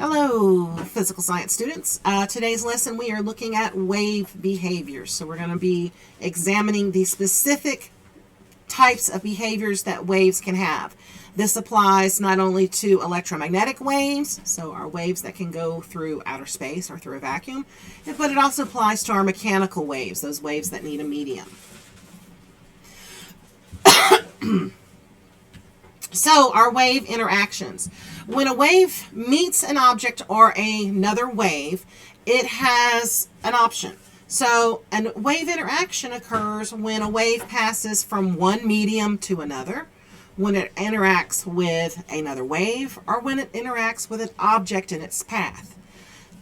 Hello, physical science students. Today's lesson we are looking at wave behaviors. So we're going to be examining the specific types of behaviors that waves can have. This applies not only to electromagnetic waves, so our waves that can go through outer space or through a vacuum, but it also applies to our mechanical waves, those waves that need a medium. So our wave interactions. When a wave meets an object or another wave, it has an option. So a wave interaction occurs when a wave passes from one medium to another, when it interacts with another wave, or when it interacts with an object in its path.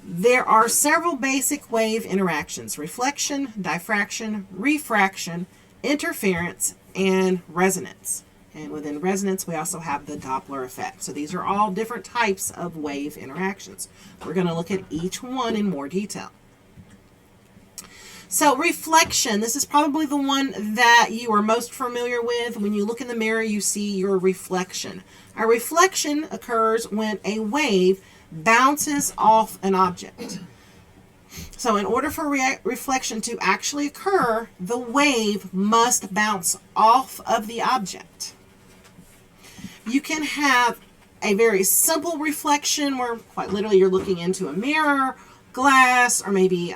There are several basic wave interactions: reflection, diffraction, refraction, interference, and resonance. And within resonance, we also have the Doppler effect. So these are all different types of wave interactions. We're going to look at each one in more detail. So reflection, this is probably the one that you are most familiar with. When you look in the mirror, you see your reflection. A reflection occurs when a wave bounces off an object. So in order for reflection to actually occur, the wave must bounce off of the object. You can have a very simple reflection where quite literally you're looking into a mirror, glass, or maybe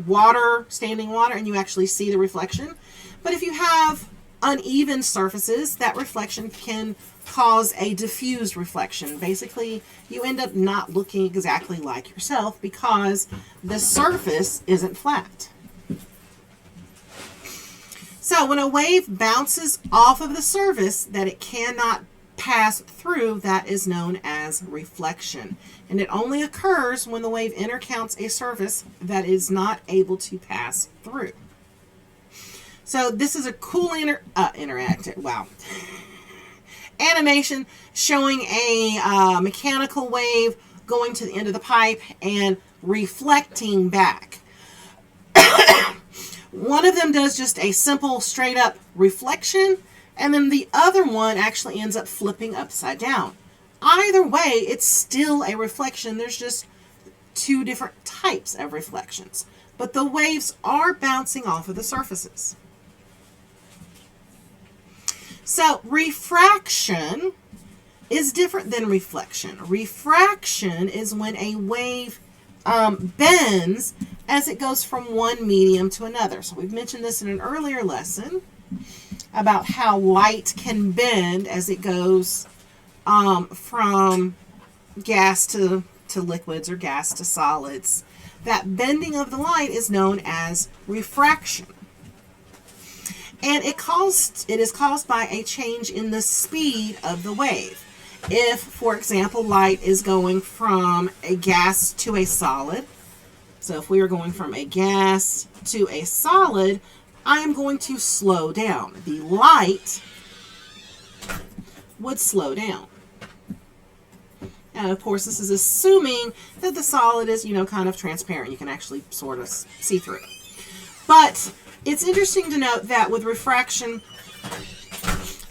water, standing water, and you actually see the reflection. But if you have uneven surfaces, that reflection can cause a diffused reflection. Basically, you end up not looking exactly like yourself because the surface isn't flat. So when a wave bounces off of the surface that it cannot pass through, that is known as reflection. And it only occurs when the wave intercounts a surface that is not able to pass through. So this is a cool animation showing a mechanical wave going to the end of the pipe and reflecting back. One of them does just a simple straight up reflection, and then the other one actually ends up flipping upside down. Either way, it's still a reflection. There's just two different types of reflections, but the waves are bouncing off of the surfaces. So refraction is different than reflection. Refraction is when a wave bends as it goes from one medium to another. So we've mentioned this in an earlier lesson about how light can bend as it goes from gas to liquids or gas to solids. That bending of the light is known as refraction. And it is caused by a change in the speed of the wave. If, for example, light is going from a gas to a solid, so if we are going from a gas to a solid, I am going to slow down. The light would slow down. And of course, this is assuming that the solid is, kind of transparent. You can actually sort of see through it. But it's interesting to note that with refraction,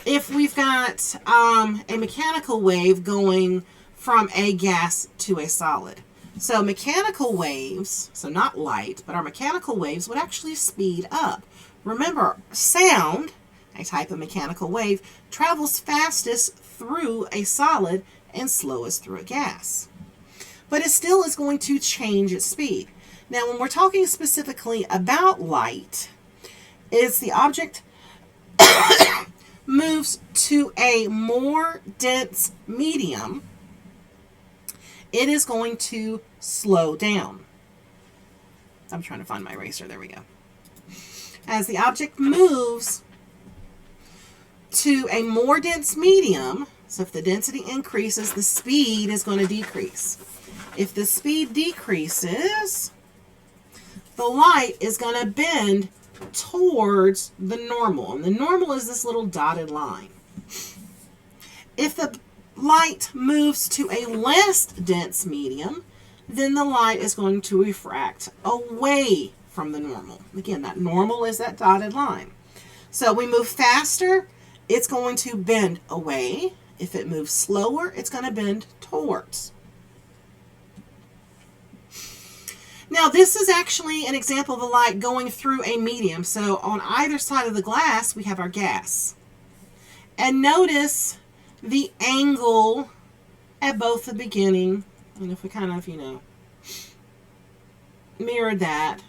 if we've got a mechanical wave going from a gas to a solid. So mechanical waves, so not light, but our mechanical waves would actually speed up. Remember, sound, a type of mechanical wave, travels fastest through a solid and slowest through a gas. But it still is going to change its speed. Now, when we're talking specifically about light, is the object moves to a more dense medium, it is going to slow down. I'm trying to find my eraser. There we go. As the object moves to a more dense medium, so if the density increases, the speed is going to decrease. If the speed decreases, the light is going to bend towards the normal. And the normal is this little dotted line. If the light moves to a less dense medium, then the light is going to refract away from the normal. Again, that normal is that dotted line. So we move faster, it's going to bend away. If it moves slower, it's going to bend towards. Now, this is actually an example of the light going through a medium. So on either side of the glass, we have our gas. And notice the angle at both the beginning, and if we kind of, mirrored that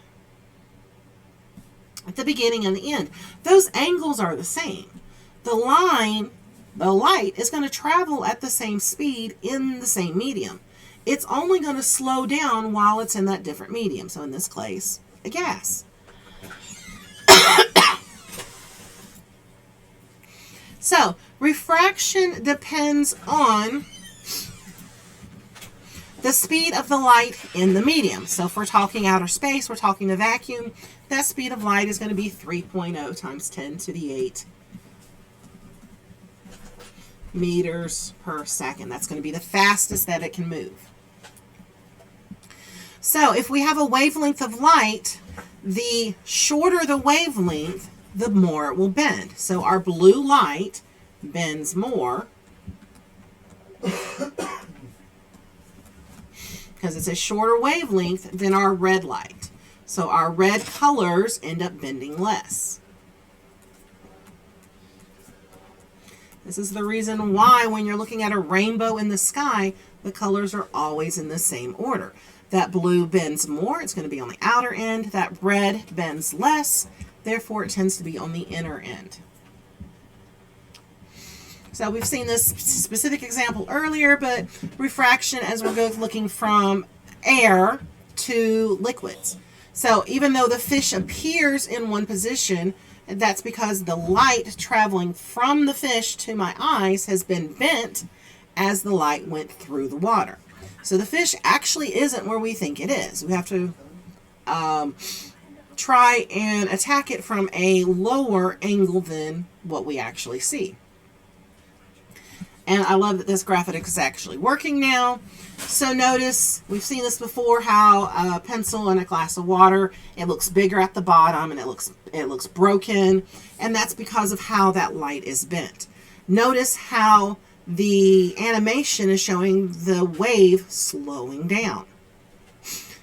at the beginning and the end, those angles are the same. The light is going to travel at the same speed in the same medium. It's only going to slow down while it's in that different medium. So in this case, a gas. So refraction depends on the speed of the light in the medium. So if we're talking outer space, we're talking a vacuum, that speed of light is going to be 3.0 times 10 to the 8 meters per second. That's going to be the fastest that it can move. So if we have a wavelength of light, the shorter the wavelength, the more it will bend. So our blue light bends more because it's a shorter wavelength than our red light. So our red colors end up bending less. This is the reason why when you're looking at a rainbow in the sky, the colors are always in the same order. That blue bends more, it's going to be on the outer end. That red bends less, therefore it tends to be on the inner end. So we've seen this specific example earlier, but refraction as we're both looking from air to liquids. So even though the fish appears in one position, that's because the light traveling from the fish to my eyes has been bent as the light went through the water. So the fish actually isn't where we think it is. We have to try and attack it from a lower angle than what we actually see. And I love that this graphic is actually working now. So notice, we've seen this before, how a pencil in a glass of water, it looks bigger at the bottom and it looks broken. And that's because of how that light is bent. Notice how the animation is showing the wave slowing down.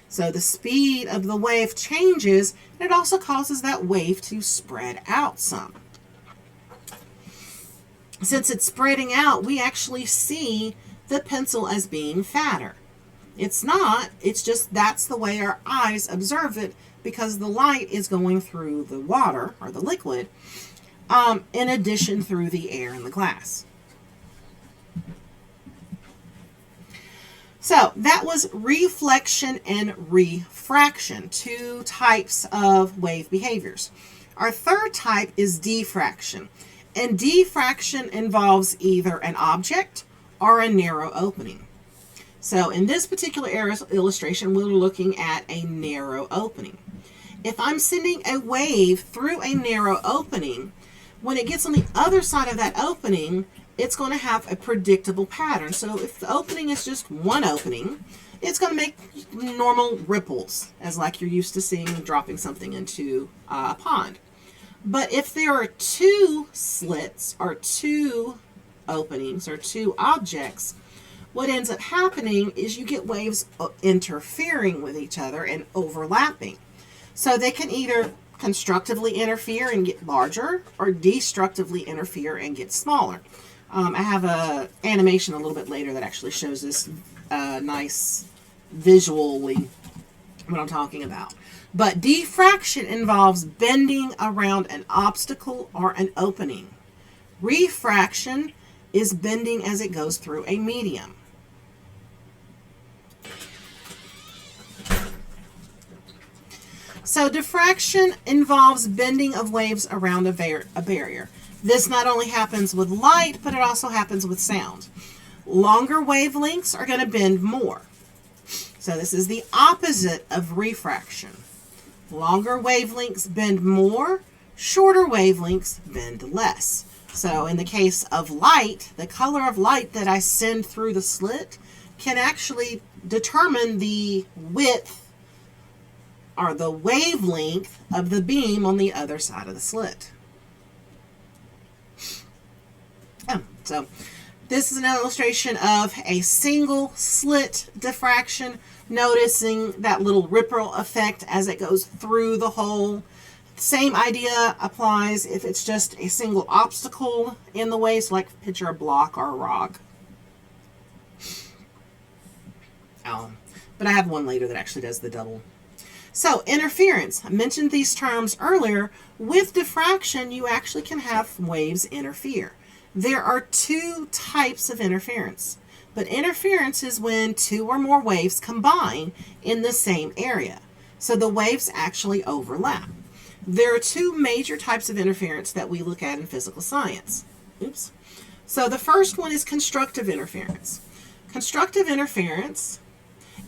So the speed of the wave changes, and it also causes that wave to spread out some. Since it's spreading out, we actually see the pencil as being fatter. It's not, it's just that's the way our eyes observe it because the light is going through the water or the liquid in addition through the air in the glass. So that was reflection and refraction, two types of wave behaviors. Our third type is diffraction. And diffraction involves either an object or a narrow opening. So in this particular illustration, we're looking at a narrow opening. If I'm sending a wave through a narrow opening, when it gets on the other side of that opening, it's going to have a predictable pattern. So if the opening is just one opening, it's going to make normal ripples, as like you're used to seeing dropping something into a pond. But if there are two slits or two openings or two objects, what ends up happening is you get waves interfering with each other and overlapping. So they can either constructively interfere and get larger or destructively interfere and get smaller. I have an animation a little bit later that actually shows this nice visually what I'm talking about. But diffraction involves bending around an obstacle or an opening. Refraction is bending as it goes through a medium. So diffraction involves bending of waves around a barrier. This not only happens with light, but it also happens with sound. Longer wavelengths are going to bend more. So this is the opposite of refraction. Longer wavelengths bend more, shorter wavelengths bend less. So in the case of light, the color of light that I send through the slit can actually determine the width or the wavelength of the beam on the other side of the slit. So This is an illustration of a single slit diffraction, noticing that little ripple effect as it goes through the hole. Same idea applies if it's just a single obstacle in the way, so like picture a block or a rock. But I have one later that actually does the double. So interference, I mentioned these terms earlier. With diffraction, you actually can have waves interfere. There are two types of interference, but interference is when two or more waves combine in the same area. So the waves actually overlap. There are two major types of interference that we look at in physical science. Oops. So the first one is constructive interference. Constructive interference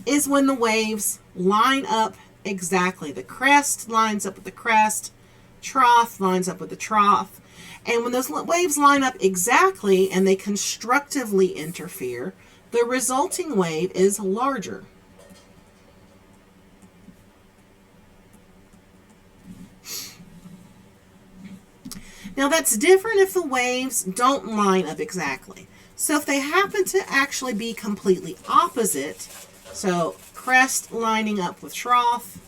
is when the waves line up exactly. The crest lines up with the crest, trough lines up with the trough. And when those waves line up exactly and they constructively interfere, the resulting wave is larger. Now that's different if the waves don't line up exactly. So if they happen to actually be completely opposite, so crest lining up with trough,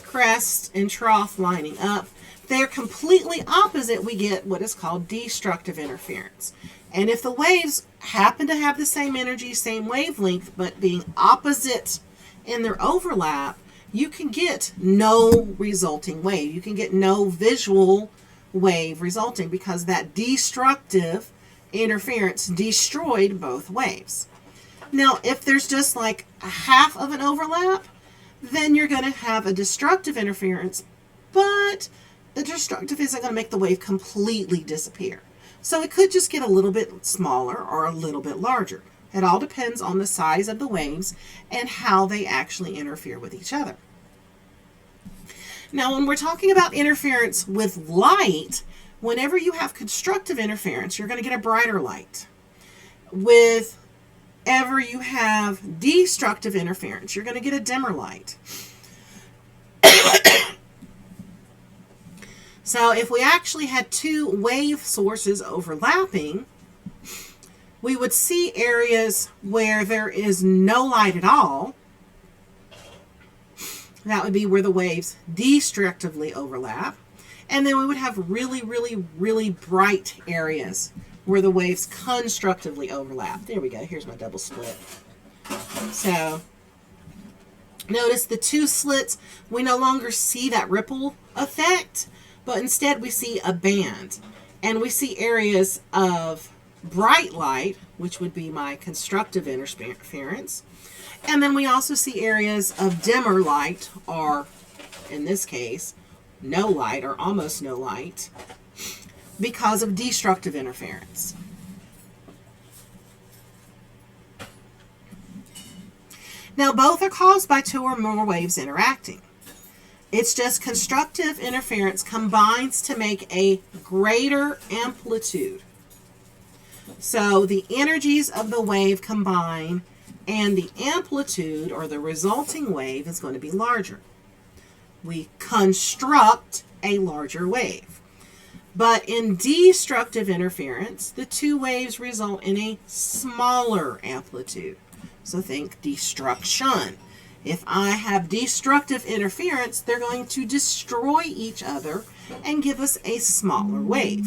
crest and trough lining up, they're completely opposite, we get what is called destructive interference. And if the waves happen to have the same energy, same wavelength, but being opposite in their overlap, you can get no resulting wave. You can get no visual wave resulting because that destructive interference destroyed both waves. Now, if there's just like a half of an overlap, then you're going to have a destructive interference, but the destructive isn't going to make the wave completely disappear. So it could just get a little bit smaller or a little bit larger. It all depends on the size of the waves and how they actually interfere with each other. Now, when we're talking about interference with light, whenever you have constructive interference, you're going to get a brighter light. Whenever you have destructive interference, you're going to get a dimmer light. So if we actually had two wave sources overlapping, we would see areas where there is no light at all. That would be where the waves destructively overlap. And then we would have really, really, really bright areas where the waves constructively overlap. There we go. Here's my double split. So notice the two slits, we no longer see that ripple effect, but instead we see a band. And we see areas of bright light, which would be my constructive interference. And then we also see areas of dimmer light, or in this case, no light or almost no light, because of destructive interference. Now, both are caused by two or more waves interacting. It's just constructive interference combines to make a greater amplitude. So the energies of the wave combine, and the amplitude, or the resulting wave, is going to be larger. We construct a larger wave. But in destructive interference, the two waves result in a smaller amplitude. So think destruction. If I have destructive interference, they're going to destroy each other and give us a smaller wave.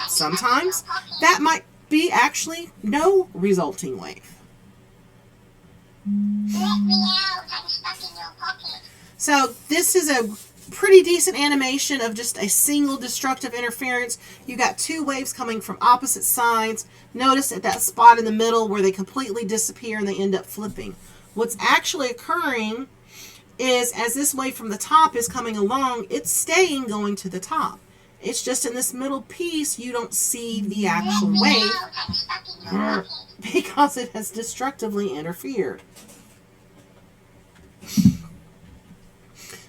Sometimes that might be actually no resulting wave. Let me out, I'm stuck in your pocket. So this is a pretty decent animation of just a single destructive interference. You got two waves coming from opposite sides. Notice at that spot in the middle where they completely disappear and they end up flipping. What's actually occurring is as this wave from the top is coming along, it's staying going to the top. It's just in this middle piece you don't see the actual wave because it has destructively interfered.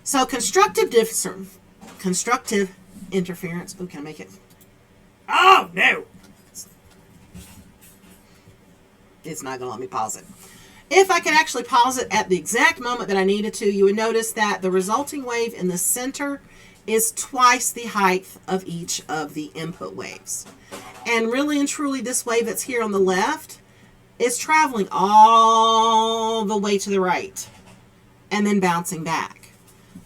So constructive interference. Oh, can I make it? Oh, no! It's not going to let me pause it. If I could actually pause it at the exact moment that I needed to, you would notice that the resulting wave in the center is twice the height of each of the input waves. And really and truly, this wave that's here on the left is traveling all the way to the right and then bouncing back.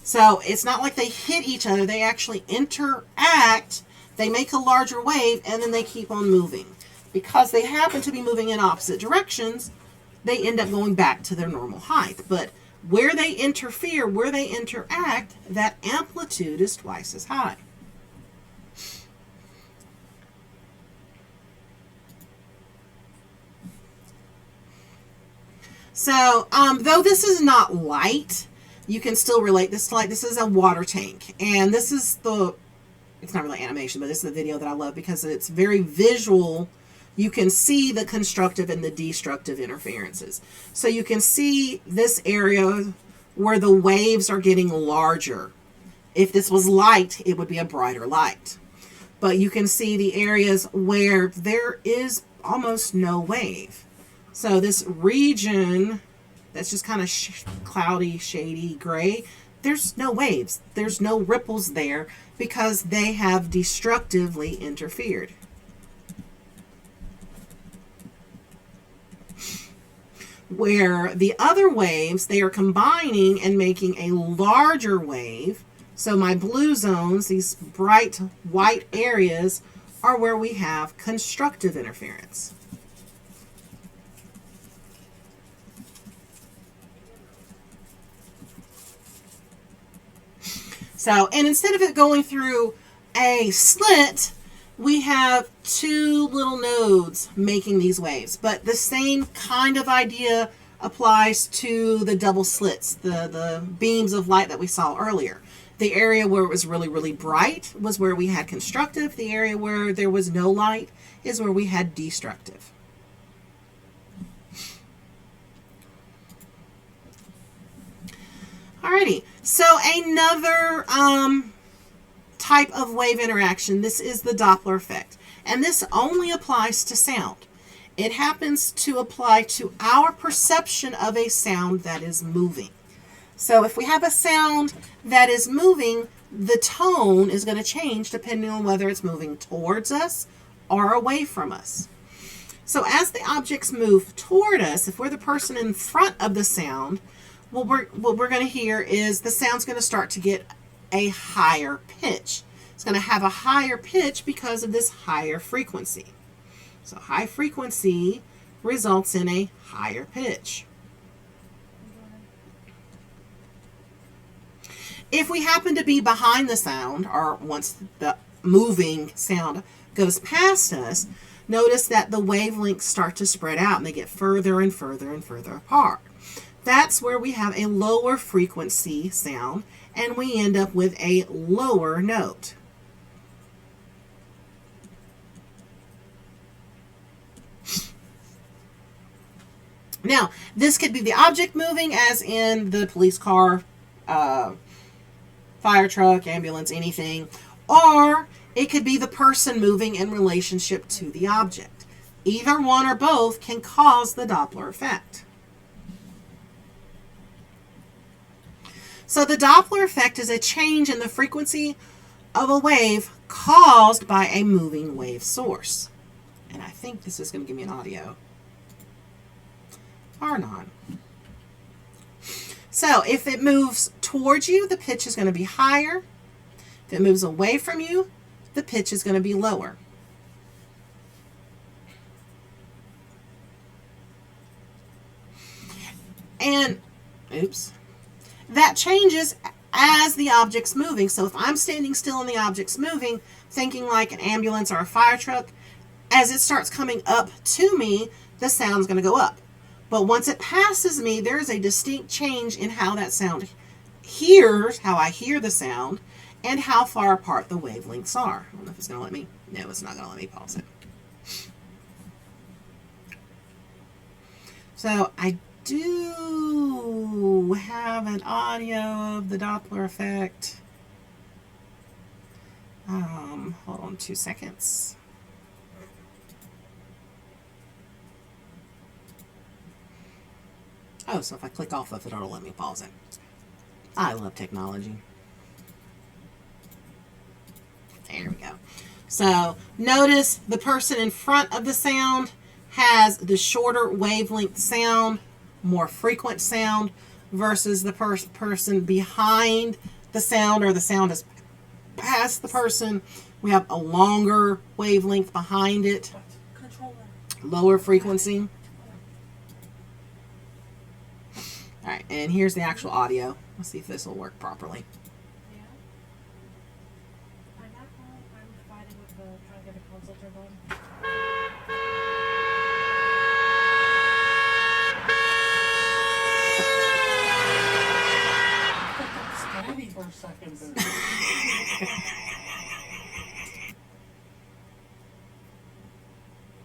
So it's not like they hit each other. They actually interact. They make a larger wave, and then they keep on moving. Because they happen to be moving in opposite directions, they end up going back to their normal height. But where they interfere, where they interact, that amplitude is twice as high. So, though this is not light, you can still relate this to light. This is a water tank. And this is it's not really animation, but this is the video that I love because it's very visual. You can see the constructive and the destructive interferences. So you can see this area where the waves are getting larger. If this was light, it would be a brighter light. But you can see the areas where there is almost no wave. So this region that's just kind of cloudy, shady, gray, there's no waves. There's no ripples there because they have destructively interfered. Where the other waves, they are combining and making a larger wave. So my blue zones, these bright white areas, are where we have constructive interference. So, and instead of it going through a slit, we have two little nodes making these waves. But the same kind of idea applies to the double slits, the beams of light that we saw earlier. The area where it was really, really bright was where we had constructive. The area where there was no light is where we had destructive. Alrighty, so another type of wave interaction, this is the Doppler effect. And this only applies to sound. It happens to apply to our perception of a sound that is moving. So if we have a sound that is moving, the tone is going to change depending on whether it's moving towards us or away from us. So as the objects move toward us, if we're the person in front of the sound, what we're going to hear is the sound's going to start to get a higher pitch. It's going to have a higher pitch because of this higher frequency. So high frequency results in a higher pitch. If we happen to be behind the sound, or once the moving sound goes past us, notice that the wavelengths start to spread out and they get further and further and further apart. That's where we have a lower frequency sound and we end up with a lower note. Now, this could be the object moving, as in the police car, fire truck, ambulance, anything, or it could be the person moving in relationship to the object. Either one or both can cause the Doppler effect. So the Doppler effect is a change in the frequency of a wave caused by a moving wave source. And I think this is going to give me an audio. Or not. So if it moves towards you, the pitch is going to be higher. If it moves away from you, the pitch is going to be lower. And, oops, that changes as the object's moving. So if I'm standing still and the object's moving, thinking like an ambulance or a fire truck, as it starts coming up to me, the sound's going to go up. But once it passes me, there's a distinct change in how that sound hears, how I hear the sound, and how far apart the wavelengths are. I don't know if it's going to let me. No, it's not going to let me pause it. So I do have an audio of the Doppler effect. Hold on 2 seconds. Oh, so if I click off of it, it'll let me pause it. I love technology. So notice the person in front of the sound has the shorter wavelength sound, more frequent sound, versus the person behind the sound, or the sound is past the person. We have a longer wavelength behind it, lower frequency. All right, and here's the actual audio. Let's see if this will work properly. I'm back home. I'm fighting with the trying to get the console turned on. Steady for a second.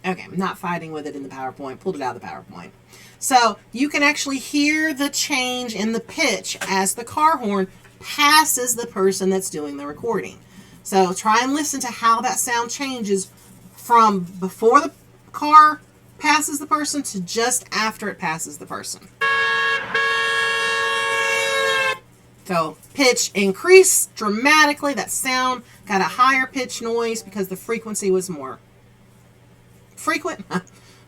Okay, I'm not fighting with it in the PowerPoint. Pulled it out of the PowerPoint. So you can actually hear the change in the pitch as the car horn passes the person that's doing the recording. So try and listen to how that sound changes from before the car passes the person to just after it passes the person. So pitch increased dramatically. That sound got a higher pitch noise because the frequency was more frequent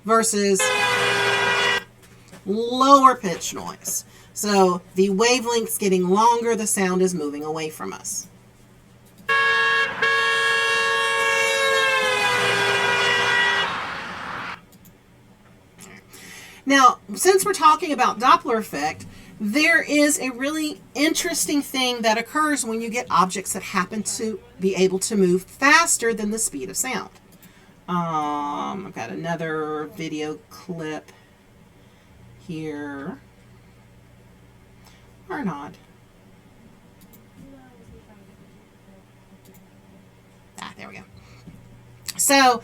versus lower pitch noise. So the wavelength's getting longer, the sound is moving away from us. Now, since we're talking about Doppler effect, there is a really interesting thing that occurs when you get objects that happen to be able to move faster than the speed of sound. I've got another video clip here. Or not. There we go. So,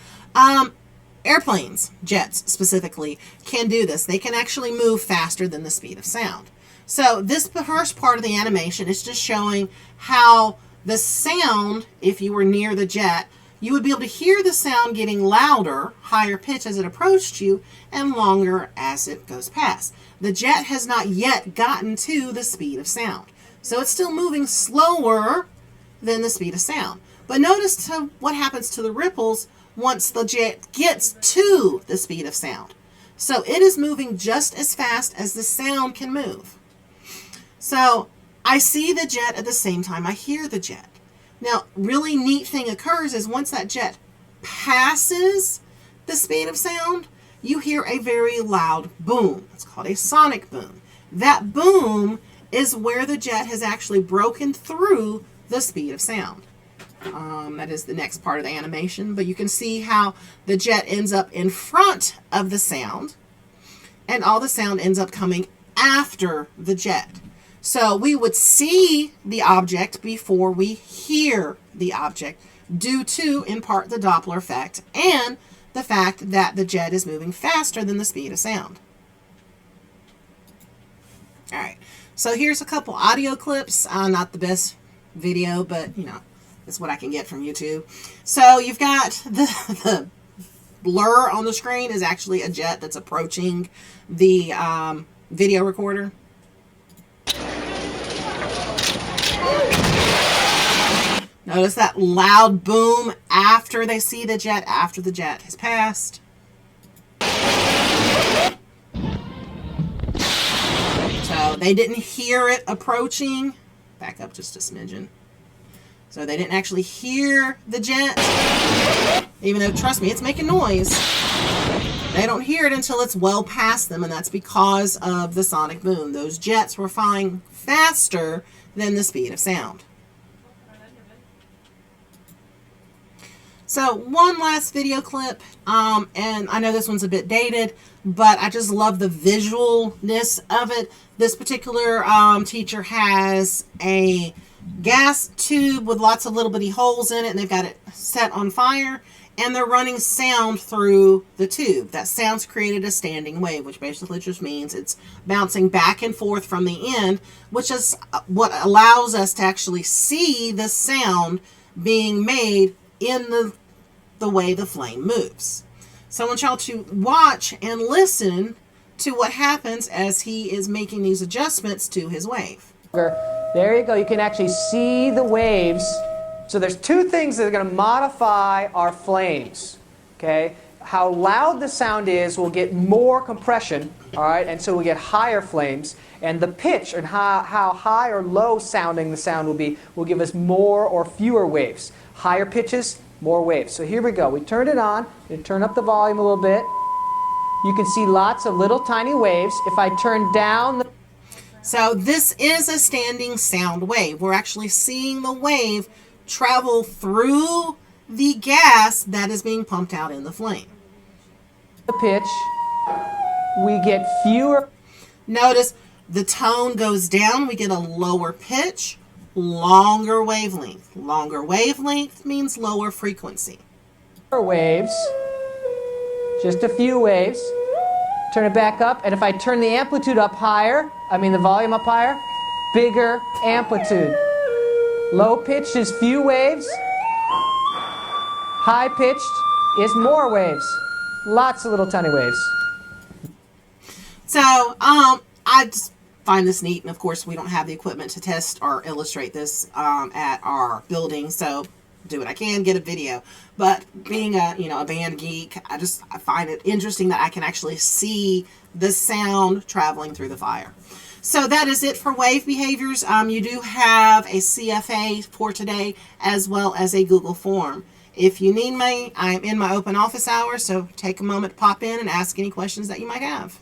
airplanes, jets specifically, can do this. They can actually move faster than the speed of sound. So this first part of the animation is just showing how the sound, if you were near the jet, you would be able to hear the sound getting louder, higher pitch as it approached you, and longer as it goes past. The jet has not yet gotten to the speed of sound. So it's still moving slower than the speed of sound. But notice what happens to the ripples once the jet gets to the speed of sound. So it is moving just as fast as the sound can move. So I see the jet at the same time I hear the jet. Now, really neat thing occurs is once that jet passes the speed of sound, you hear a very loud boom. It's called a sonic boom. That boom is where the jet has actually broken through the speed of sound. That is the next part of the animation, but you can see how the jet ends up in front of the sound, and all the sound ends up coming after the jet. So we would see the object before we hear the object, due to, in part, the Doppler effect and the fact that the jet is moving faster than the speed of sound. All right, so here's a couple audio clips. Not the best video, but, you know, that's what I can get from YouTube. So you've got the blur on the screen is actually a jet that's approaching the video recorder. Notice that loud boom after they see the jet, after the jet has passed. So they didn't hear it approaching. Back up just a smidgen. So they didn't actually hear the jet, even though, trust me, it's making noise. They don't hear it until it's well past them, and that's because of the sonic boom. Those jets were flying faster than the speed of sound. So one last video clip, and I know this one's a bit dated, but I just love the visualness of it. This particular teacher has a gas tube with lots of little bitty holes in it, and they've got it set on fire, and they're running sound through the tube. That sound's created a standing wave, which basically just means it's bouncing back and forth from the end, which is what allows us to actually see the sound being made in the way the flame moves. So I want y'all to watch and listen to what happens as he is making these adjustments to his wave. There you go. You can actually see the waves So there's two things that are going to modify our flames. Okay? How loud the sound is will get more compression, all right, and so we'll get higher flames. And the pitch and how high or low sounding the sound will give us more or fewer waves. Higher pitches, more waves. So here we go. We turned it on. We turn up the volume a little bit. You can see lots of little tiny waves. If I turn down the... So this is a standing sound wave. We're actually seeing the wave travel through the gas that is being pumped out in the flame. pitch, we get fewer... Notice the tone goes down. We get a lower pitch, longer wavelength. Longer wavelength means lower frequency. waves, just a few waves. Turn it back up, and if I turn the amplitude up higher, the volume up higher, bigger amplitude. Low pitch is few waves. High pitched is more waves. Lots of little tiny waves. So, I just find this neat, and of course we don't have the equipment to test or illustrate this at our building, so do what I can, get a video. But being a band geek, I find it interesting that I can actually see the sound traveling through the fire. So that is it for wave behaviors. You do have a CFA for today as well as a Google form. If you need me, I'm in my open office hours, so take a moment to pop in and ask any questions that you might have.